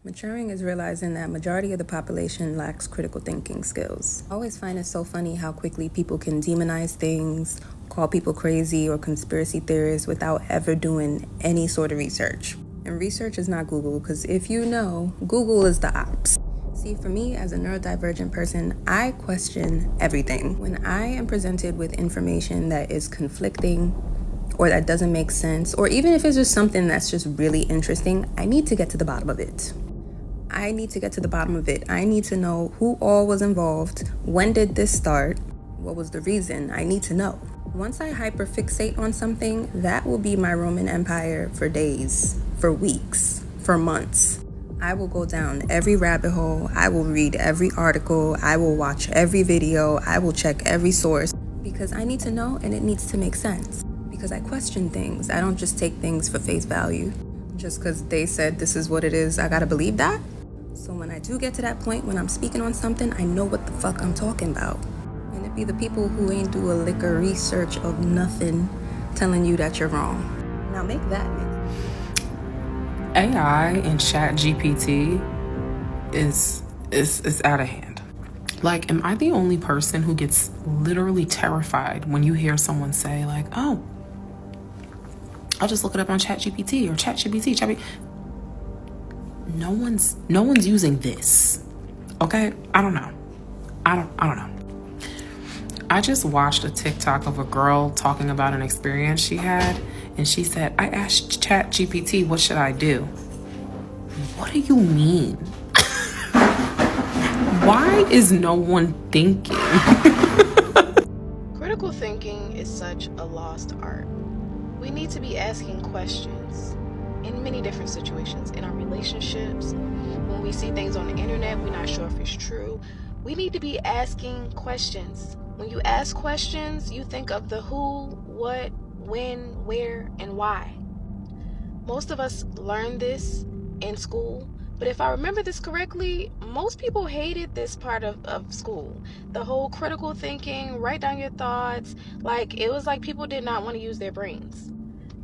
Maturing is realizing that majority of the population lacks critical thinking skills. I always find it so funny how quickly people can demonize things, call people crazy or conspiracy theorists without ever doing any sort of research. And research is not Google, because if you know, Google is the ops. See, for me, as a neurodivergent person, I question everything. When I am presented with information that is conflicting or that doesn't make sense, or even if it's just something that's just really interesting, I need to get to the bottom of it. I need to know who all was involved, when did this start, what was the reason. I need to know. Once I hyperfixate on something, that will be my Roman Empire for days, for weeks, for months. I will go down every rabbit hole, I will read every article, I will watch every video, I will check every source, because I need to know and it needs to make sense. Because I question things, I don't just take things for face value. Just because they said this is what it is, I gotta believe that? So when I do get to that point when I'm speaking on something, I know what the fuck I'm talking about. And it be the people who ain't do a lick of research of nothing telling you that you're wrong. Now make that make sense. AI and ChatGPT is out of hand. Like, am I the only person who gets literally terrified when you hear someone say like, oh, I'll just look it up on ChatGPT or ChatGPT. No one's using this. Okay? I don't know. I don't know. I just watched a TikTok of a girl talking about an experience she had, and she said, I asked ChatGPT, what should I do? What do you mean? Why is no one thinking? Critical thinking is such a lost art. We need to be asking questions in many different situations, in our relationships, when we see things on the internet, we're not sure if it's true. We need to be asking questions. When you ask questions, you think of the who, what, when, where, and why. Most of us learned this in school, but if I remember this correctly, most people hated this part of school. The whole critical thinking, write down your thoughts, it was like people did not want to use their brains.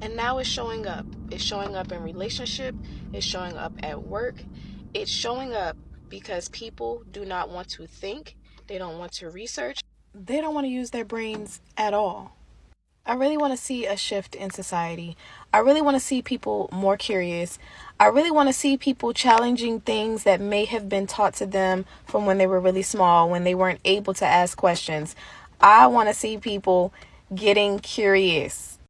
And now it's showing up. It's showing up in relationship. It's showing up at work. It's showing up because people do not want to think. They don't want to research. They don't want to use their brains at all. I really want to see a shift in society. I really want to see people more curious. I really want to see people challenging things that may have been taught to them from when they were really small, when they weren't able to ask questions. I want to see people getting curious.